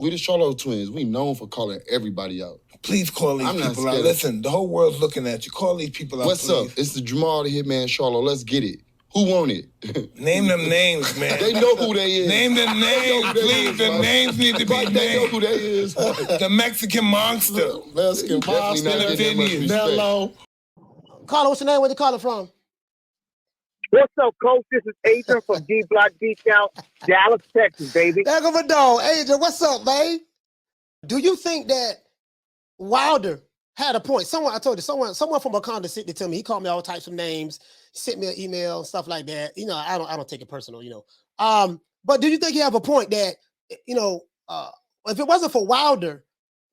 We the Charlo twins. We known for calling everybody out. Please call these people out. Listen, the whole world's looking at you. Call these people out, What's up? It's the Jamal the Hitman Charlo. Let's get it. Who want it? Name them names, man. They know who they is. Name them names, please. The names need to be named. They know who they is. The Mexican monster. Mexican monster. Bello. Caller, what's your name? Where you calling from? What's up, Coach? This is Adrian from D Block Discount, Dallas, Texas, baby. Heck of a dog. Adrian, what's up, babe? Do you think that Wilder had a point? Someone from Wakanda sent it to me. He called me all types of names, sent me an email and stuff like that. You know, I don't take it personal, you know. But do you think you have a point that, you know, if it wasn't for Wilder,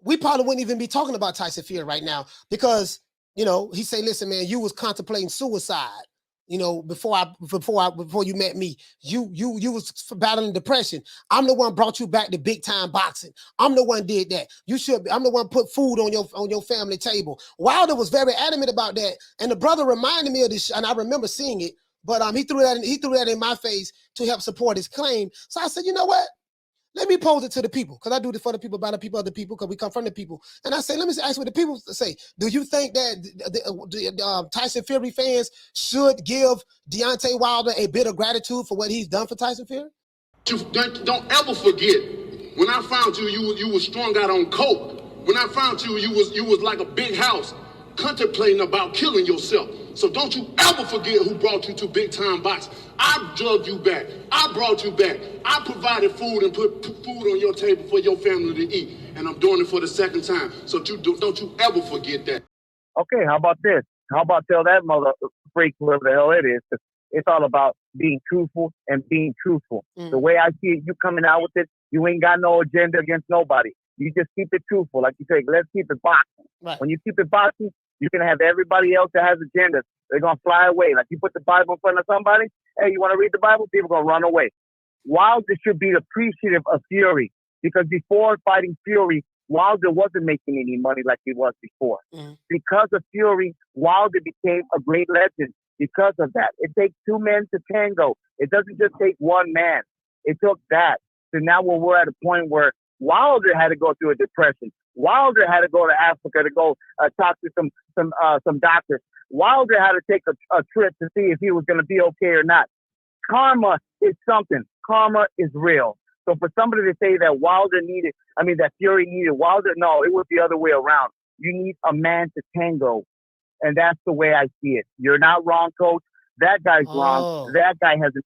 we probably wouldn't even be talking about Tyson Fury right now because, you know, he say, listen, man, you was contemplating suicide. You know, before you met me, you was battling depression. I'm the one brought you back to big time boxing. I'm the one did that. I'm the one put food on your family table. Wilder was very adamant about that, and the brother reminded me of this, and I remember seeing it. But he threw that in my face to help support his claim. So I said, you know what? Let me pose it to the people, because I do this for the people, by the people, other people, because we come from the people. And I say, let me ask what the people say. Do you think that the Tyson Fury fans should give Deontay Wilder a bit of gratitude for what he's done for Tyson Fury? Don't ever forget, when I found you, you was strung out on coke. When I found you, you was like a big house, contemplating about killing yourself. So don't you ever forget who brought you to big time boxing. I drugged you back. I brought you back. I provided food and put food on your table for your family to eat. And I'm doing it for the second time. So don't you ever forget that. Okay, how about this? How about tell that mother freak, whoever the hell it is, it's all about being truthful and being truthful. The way I see it, you coming out with it, you ain't got no agenda against nobody. You just keep it truthful. Like you say, let's keep it boxing. Right. When you keep it boxing, you can have everybody else that has agendas. They're going to fly away. Like you put the Bible in front of somebody, hey, you want to read the Bible? People are going to run away. Wilder should be appreciative of Fury because before fighting Fury, Wilder wasn't making any money like he was before. Because of Fury, Wilder became a great legend because of that. It takes two men to tango. It doesn't just take one man. It took that. So now we're at a point where Wilder had to go through a depression. Wilder had to go to Africa to go talk to some doctors. Wilder had to take a trip to see if he was going to be okay or not. Karma is something. Karma is real. So for somebody to say that that Fury needed Wilder, no, it was the other way around. You need a man to tango. And that's the way I see it. You're not wrong, Coach. That guy's wrong. That guy hasn't.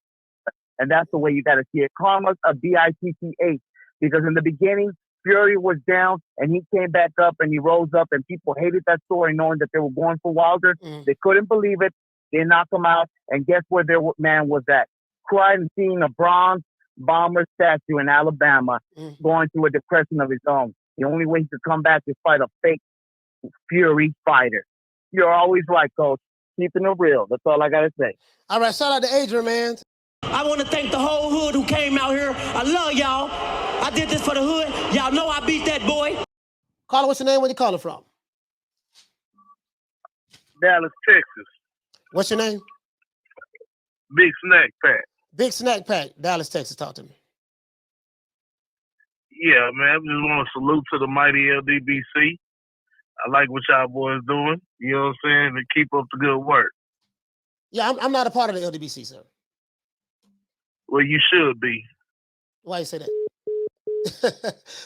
And that's the way you got to see it. Karma's a B-I-T-C-H. Because in the beginning, Fury was down and he came back up and he rose up and people hated that story knowing that they were going for Wilder. They couldn't believe it. They knocked him out. And guess where their man was at? Crying, seeing a bronze bomber statue in Alabama going through a depression of his own. The only way he could come back is fight a fake Fury fighter. You're always right, Coach. Keeping it real. That's all I got to say. All right. Shout out to Adrian, man. I want to thank the whole hood who came out here. I love y'all. I did this for the hood. Y'all know I beat that boy. Caller, what's your name? Where you calling from? Dallas, Texas. What's your name? Big Snack Pack. Big Snack Pack, Dallas, Texas. Talk to me. Yeah, man. I just want to salute to the mighty LDBC. I like what y'all boys doing. You know what I'm saying? And keep up the good work. Yeah, I'm not a part of the LDBC, sir. Well, you should be. Why you say that?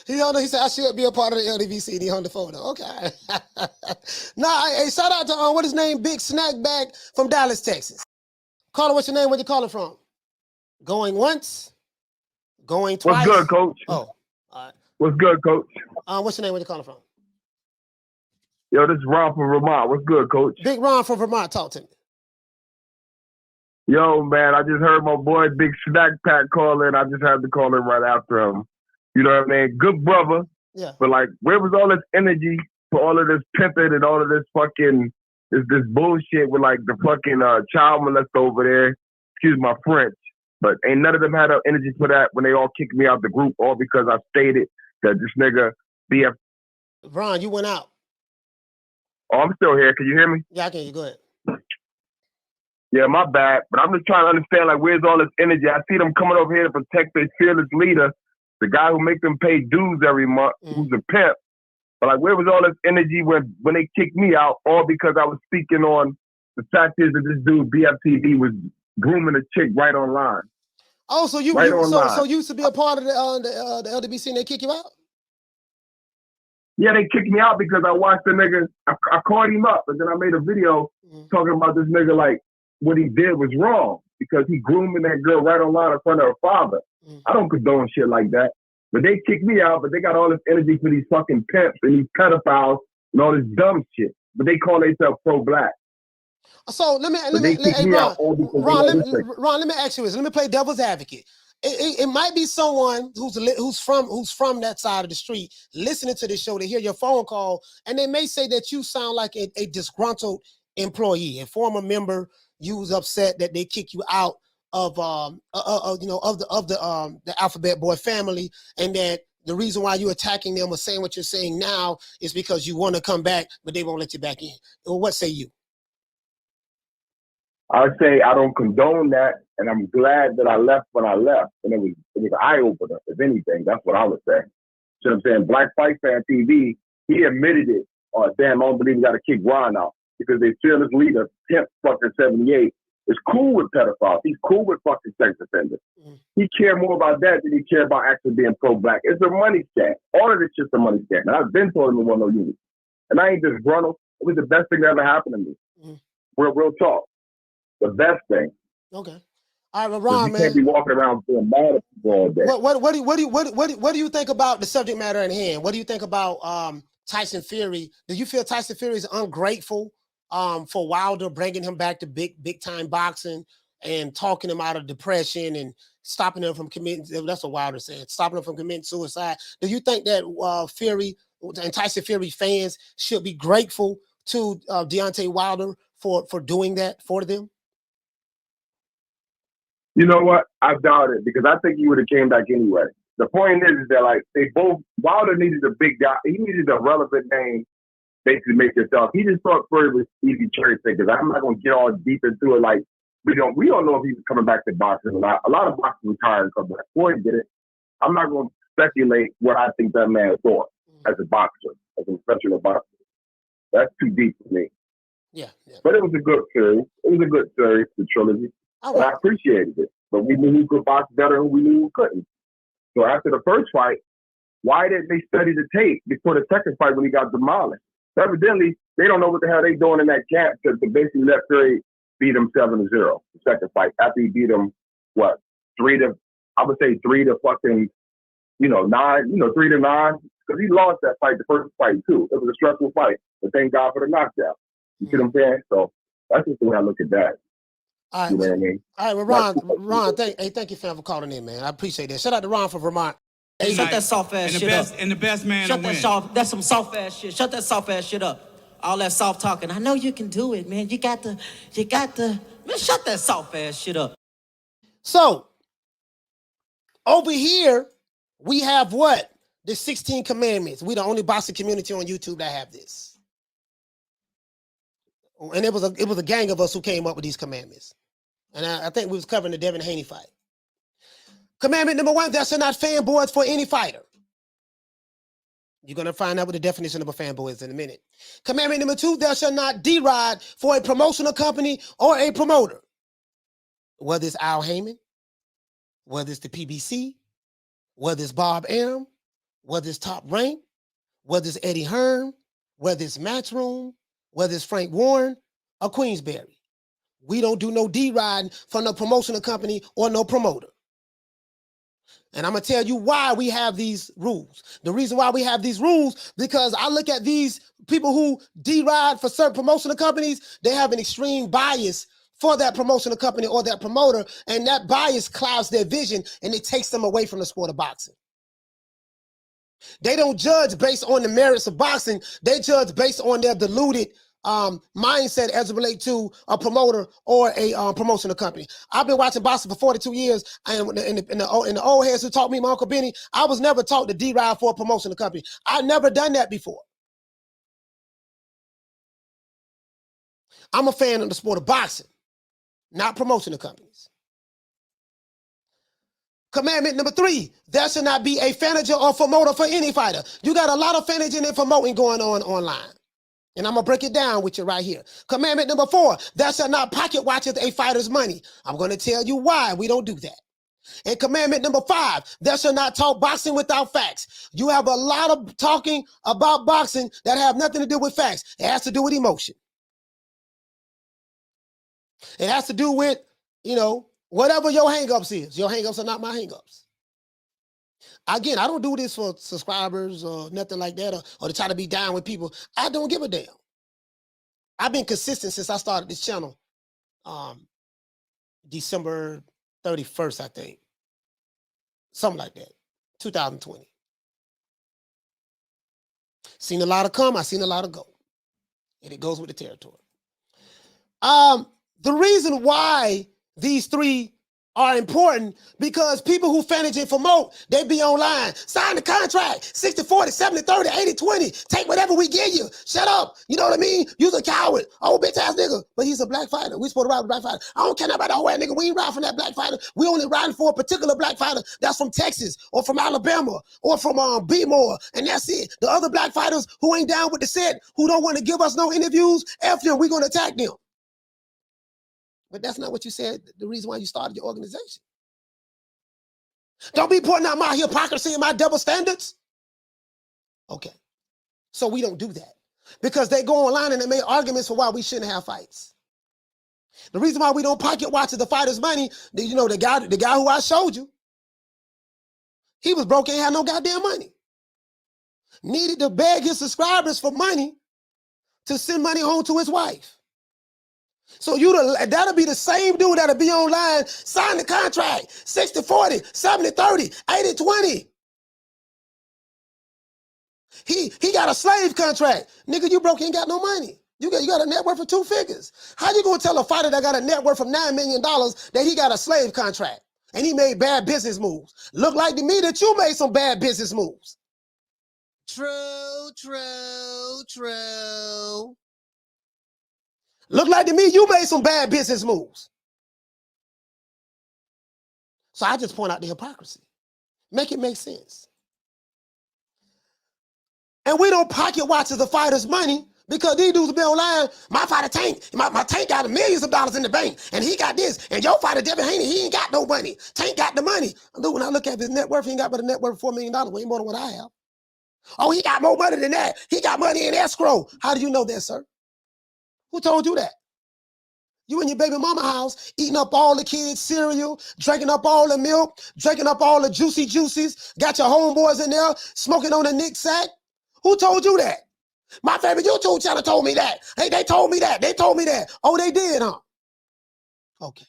He don't know. He said I should be a part of the LDBC. And he on the phone. Okay. Hey, shout out to what his name? Big Snack Bag from Dallas, Texas. Caller, what's your name? Where you calling from? Going once, going twice. What's good, Coach? Oh, all right. What's good, Coach? What's your name? Where you calling from? Yo, this is Ron from Vermont. What's good, Coach? Big Ron from Vermont. Talk to me. Yo, man, I just heard my boy Big Snack Pack call in. I just had to call in right after him. You know what I mean? Good brother. Yeah. But like, where was all this energy for all of this pimping and all of this fucking this bullshit with like the fucking child molester over there? Excuse my French. But ain't none of them had energy for that when they all kicked me out the group, all because I stated that this nigga BF. Ron, you went out. Oh, I'm still here. Can you hear me? Yeah, I can. You go ahead. Yeah, my bad. But I'm just trying to understand, like, where's all this energy? I see them coming over here to protect their fearless leader, the guy who make them pay dues every month, who's a pimp. But like, where was all this energy when they kicked me out, all because I was speaking on the fact is that this dude BFTV was grooming a chick right online. Oh, so you used to be a part of the LDBC and they kick you out? Yeah, they kicked me out because I watched the nigga. I called him up, and then I made a video talking about this nigga, like, what he did was wrong because he grooming that girl right online in front of her father. I don't condone shit like that. But they kicked me out, but they got all this energy for these fucking pimps and these pedophiles and all this dumb shit. But they call themselves pro-black. So let me Ron, let me ask you this. Let me play devil's advocate. It might be someone who's from that side of the street listening to this show. They hear your phone call and they may say that you sound like a disgruntled employee, a former member. You was upset that they kick you out of the Alphabet Boy family, and that the reason why you're attacking them or saying what you're saying now is because you want to come back, but they won't let you back in. Well, what say you? I say I don't condone that, and I'm glad that I left when I left, and it was an eye opener. If anything, that's what I would say. You know what I'm saying? Black Fight Fan TV, he admitted it. Oh damn, I don't believe we got to kick Ron out because they feel his leader, Pimp fucking 78, is cool with pedophiles. He's cool with fucking sex offenders. He care more about that than he care about actually being pro-black. It's a money scam. All of it's just a money scam. And I've been told him it wasn't no unity. And I ain't just gruntled. It was the best thing that ever happened to me. Real talk. The best thing. Okay. All right, well, Ron, man. You can't be walking around being mad at people all day. What do you think about the subject matter at hand? What do you think about Tyson Fury? Do you feel Tyson Fury is ungrateful for Wilder bringing him back to big time boxing and talking him out of depression and stopping him from committing? That's what Wilder said. Stopping him from committing suicide. Do you think that Fury and Tyson Fury fans should be grateful to Deontay Wilder for doing that for them? You know what? I doubt it because I think he would have came back anyway. The point is that like they both, Wilder needed a big guy. He needed a relevant name, basically make yourself. He just thought Fury was easy cherry pickers. I'm not gonna get all deep into it. Like we don't know if he was coming back to boxing or not. A lot of boxers retired and come back. Floyd did it. I'm not gonna speculate what I think that man thought as a boxer, as a professional boxer. That's too deep for me. Yeah. But it was a good series. It was a good series, the trilogy. And I appreciated it. But we knew who could box better and we knew who couldn't. So after the first fight, why didn't they study the tape before the second fight when he got demolished? So evidently, they don't know what the hell they doing in that camp to basically let Fury beat him 7-0 the second fight. After he beat him, 3 to 9, 3 to 9. Because he lost that fight, the first fight too. It was a stressful fight. But thank God for the knockdown. You see what I'm saying? So that's just the way I look at that. All right, you know what I mean? All right, well, Ron, thank you, fam, for calling in, man. I appreciate that. Shout out to Ron from Vermont. Hey, shut that soft ass shit up. And the best man to win. That's some soft ass shit. Shut that soft ass shit up. All that soft talking. I know you can do it, man. You got to, man, shut that soft ass shit up. So, over here, we have what? The 16 commandments. We the only boxing community on YouTube that have this. And it was a gang of us who came up with these commandments. And I think we was covering the Devin Haney fight. Commandment number 1, thou shalt not fan boards for any fighter. You're going to find out what the definition of a fanboy is in a minute. Commandment number 2, thou shalt not deride for a promotional company or a promoter. Whether it's Al Heyman, whether it's the PBC, whether it's Bob Arum, whether it's Top Rank, whether it's Eddie Hearn, whether it's Matchroom, whether it's Frank Warren or Queensberry. We don't do no deriding for no promotional company or no promoter. And I'm going to tell you why we have these rules. The reason why we have these rules, because I look at these people who deride for certain promotional companies, they have an extreme bias for that promotional company or that promoter, and that bias clouds their vision and it takes them away from the sport of boxing. They don't judge based on the merits of boxing. They judge based on their diluted mindset as it relates to a promoter or a promotional company. I've been watching boxing for 42 years, and in the old heads who taught me, my Uncle Benny, I was never taught to deride for a promotional company. I've never done that before. I'm a fan of the sport of boxing, not promotional companies. Commandment number 3, there should not be a manager or promoter for any fighter. You got a lot of managing and promoting going on online. And I'm going to break it down with you right here. Commandment number 4, there shall not pocket watch a fighter's money. I'm going to tell you why we don't do that. And commandment number 5, there shall not talk boxing without facts. You have a lot of talking about boxing that have nothing to do with facts. It has to do with emotion. It has to do with, whatever your hangups is. Your hangups are not my hangups. Again, I don't do this for subscribers or nothing like that or to try to be down with people. I don't give a damn. I've been consistent since I started this channel. December 31st, I think. Something like that. 2020. Seen a lot of come, I've seen a lot of go. And it goes with the territory. The reason why these 3 are important because people who manage and promote, they be online. Sign the contract, 60-40, 70-30, 80-20. Take whatever we give you. Shut up. You know what I mean? You's a coward. Oh, bitch ass nigga. But he's a black fighter. We supposed to ride with a black fighter. I don't care about that whole ass nigga. We ain't riding from that black fighter. We only riding for a particular black fighter that's from Texas or from Alabama or from B-More. And that's it. The other black fighters who ain't down with the set, who don't want to give us no interviews, F them, we going to attack them. But that's not what you said, the reason why you started your organization. Don't be pointing out my hypocrisy and my double standards. Okay. So we don't do that. Because they go online and they make arguments for why we shouldn't have fights. The reason why we don't pocket watch the fighter's money, the guy who I showed you, he was broke, ain't had no goddamn money. Needed to beg his subscribers for money to send money home to his wife. So that'll be the same dude that'll be online, sign the contract, 60-40, 70-30, 80-20. He got a slave contract. Nigga, you broke, ain't got no money. You got a net worth of 2 figures. How you gonna tell a fighter that got a net worth of $9 million that he got a slave contract and he made bad business moves? Look like to me that you made some bad business moves. True, true, true. Look like to me you made some bad business moves. So I just point out the hypocrisy. Make it make sense. And we don't pocket watch the fighter's money because these dudes be online. My fighter Tank, my Tank got millions of dollars in the bank, and he got this. And your fighter Devin Haney, he ain't got no money. Tank got the money. Dude, when I look at his net worth, he ain't got but a net worth of $4 million, way more than what I have. Oh, he got more money than that. He got money in escrow. How do you know that, sir? Who told you that? You in your baby mama house, eating up all the kids' cereal, drinking up all the milk, drinking up all the juicy juices, got your homeboys in there smoking on the Nick sack. Who told you that? My favorite YouTube channel told me that. Hey, they told me that. They told me that. Oh, they did, huh? Okay.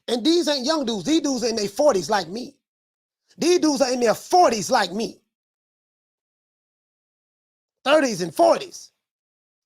And these ain't young dudes. These dudes are in their 40s like me. These dudes are in their 40s like me. 30s and 40s.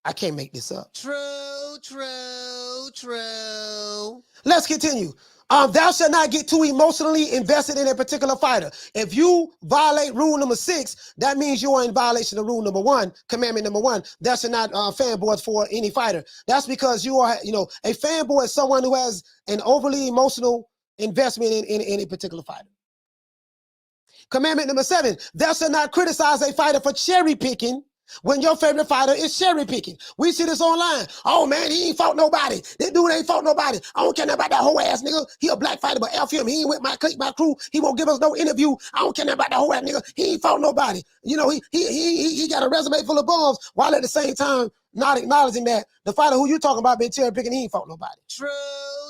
I can't make this up. True, true, true. Let's continue. Thou shalt not get too emotionally invested in a particular fighter. If you violate rule number 6, that means you are in violation of rule number 1, commandment number 1. Thou shalt not fanboy for any fighter. That's because you are, a fanboy is someone who has an overly emotional investment in a particular fighter. Commandment number 7, thou shalt not criticize a fighter for cherry picking when your favorite fighter is cherry picking. We see this online. Oh man, he ain't fought nobody. This dude ain't fought nobody. I don't care nothing about that whole ass nigga. He a black fighter, but F him. He ain't with my crew. He won't give us no interview. I don't care nothing about that whole ass nigga. He ain't fought nobody. He got a resume full of bums, while at the same time not acknowledging that the fighter who you talking about been cherry picking, he ain't fought nobody. True,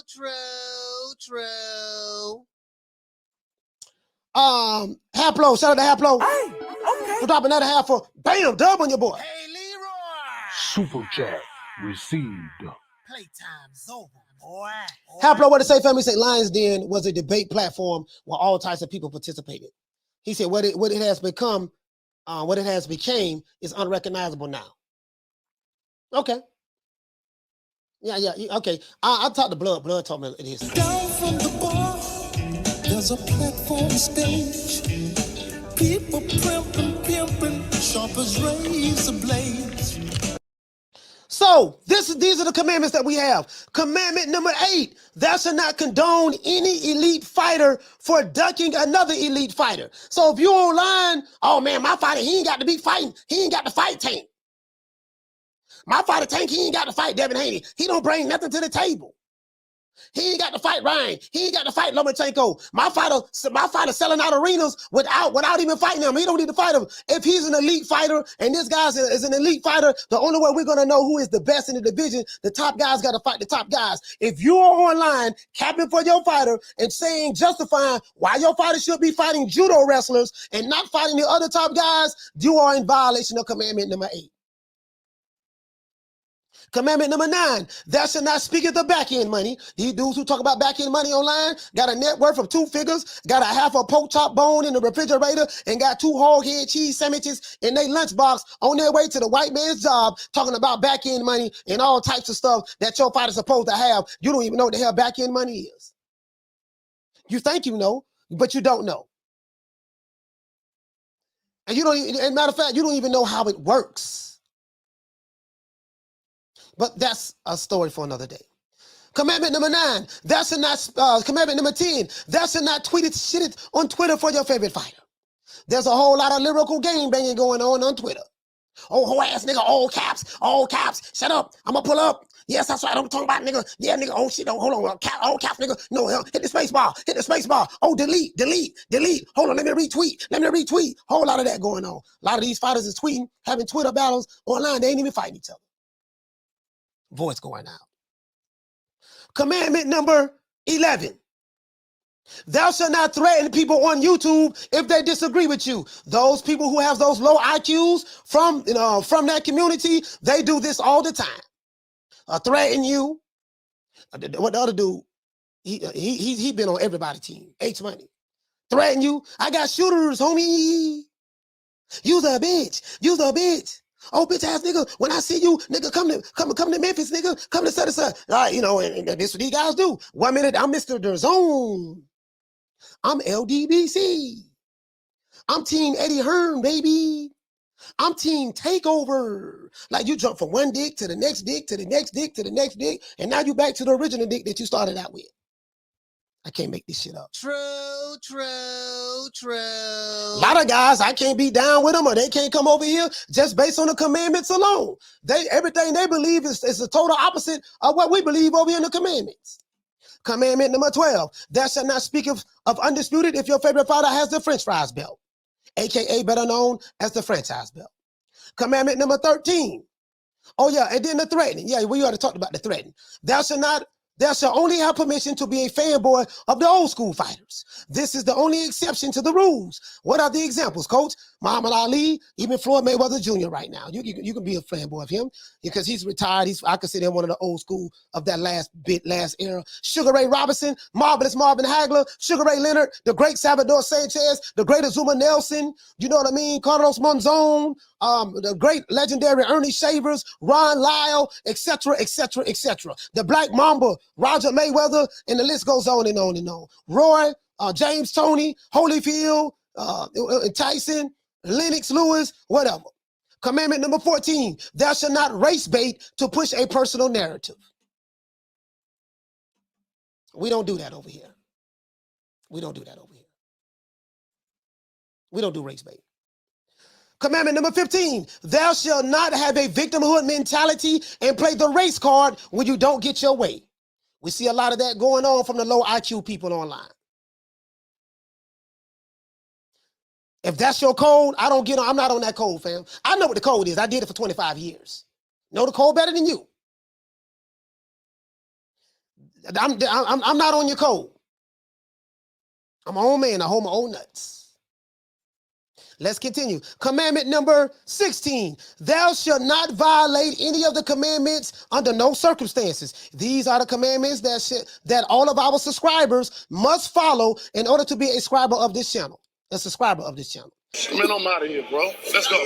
true, true. Haplo, shout out to Haplo. Hey, okay. For dropping another half for bam, dub on your boy. Hey, Leroy. Super chat received. Playtime's over, boy. Haplo, what to say, family? Say Lions Den was a debate platform where all types of people participated. He said what it has become, what it has became is unrecognizable now. Okay. Yeah, okay. I talked to Blood. Blood told me it is. Down from the bar, there's a platform stage. People pimping, sharp as razor blades. So these are the commandments that we have. Commandment number 8, thou shalt not condone any elite fighter for ducking another elite fighter. So if you're online, oh man, my fighter, he ain't got to be fighting. He ain't got to fight Tank. My fighter Tank, he ain't got to fight Devin Haney. He don't bring nothing to the table. He ain't got to fight Ryan. He ain't got to fight Lomachenko. My fighter selling out arenas without even fighting him. He don't need to fight him. If he's an elite fighter and this guy is an elite fighter, the only way we're going to know who is the best in the division, the top guys got to fight the top guys. If you are online capping for your fighter and justifying why your fighter should be fighting judo wrestlers and not fighting the other top guys, you are in violation of commandment number 8. Commandment number 9, thou shalt not speak of the back-end money. These dudes who talk about back-end money online got a net worth of 2 figures, got a half a pork chop bone in the refrigerator, and got 2 hog head cheese sandwiches in their lunchbox on their way to the white man's job, talking about back-end money and all types of stuff that your fighter's supposed to have. You don't even know what the hell back-end money is. You think you know, but you don't know. And matter of fact, you don't even know how it works. But that's a story for another day. Commandment number 9, thou shalt not, commandment number 10, thou shalt not tweet it on Twitter for your favorite fighter. There's a whole lot of lyrical game banging going on Twitter. Oh, whole ass nigga, all caps, shut up, I'm gonna pull up. Yes, that's right, I'm talking about nigga. Yeah, nigga, oh shit, hold on, all caps, nigga. No, hit the space bar. Oh, delete. Hold on, let me retweet. Whole lot of that going on. A lot of these fighters is tweeting, having Twitter battles online. They ain't even fighting each other. Voice going out. Commandment number 11. Thou shalt not threaten people on YouTube if they disagree with you. Those people who have those low IQs from that community, they do this all the time. Threaten you. What the other dude? He been on everybody's team. H Money. Threaten you. I got shooters, homie. You's a bitch. Oh, bitch ass nigga, when I see you, nigga, come to Memphis, nigga, come to such and such. And this is what these guys do. 1 minute, I'm Mr. The Zone. I'm LDBC. I'm Team Eddie Hearn, baby. I'm Team Takeover. Like you jump from one dick to the next dick, to the next dick, to the next dick, and now you back to the original dick that you started out with. I can't make this shit up. True. A lot of guys, I can't be down with them or they can't come over here just based on the commandments alone. Everything they believe is the total opposite of what we believe over here in the commandments. Commandment number 12, thou shalt not speak of undisputed if your favorite fighter has the French fries belt, aka better known as the franchise belt. Commandment number 13. Oh yeah, and then the threatening. Yeah, we already talked about the threatening. Thou shalt only have permission to be a fanboy of the old school fighters. This is the only exception to the rules. What are the examples, Coach? Muhammad Ali, even Floyd Mayweather Jr. right now. You can be a fanboy of him because he's retired. I consider him one of the old school of that last era. Sugar Ray Robinson, Marvelous Marvin Hagler, Sugar Ray Leonard, the great Salvador Sanchez, the great Azuma Nelson, you know what I mean? Carlos Monzon, the great legendary Ernie Shavers, Ron Lyle, etc., etc., etc. The Black Mamba, Roger Mayweather, and the list goes on and on and on. Roy, James Toney, Holyfield, Tyson, Lennox Lewis, whatever. Commandment number 14, thou shalt not race bait to push a personal narrative. We don't do that over here. We don't do race bait. Commandment number 15, thou shalt not have a victimhood mentality and play the race card when you don't get your way. We see a lot of that going on from the low IQ people online. If that's your code, I'm not on that code, fam. I know what the code is. I did it for 25 years. Know the code better than you. I'm not on your code. I'm my own man. I hold my own nuts. Let's continue. Commandment number 16. Thou shalt not violate any of the commandments under no circumstances. These are the commandments that all of our subscribers must follow in order to be a subscriber of this channel. Man, I'm out of here, bro. Let's go.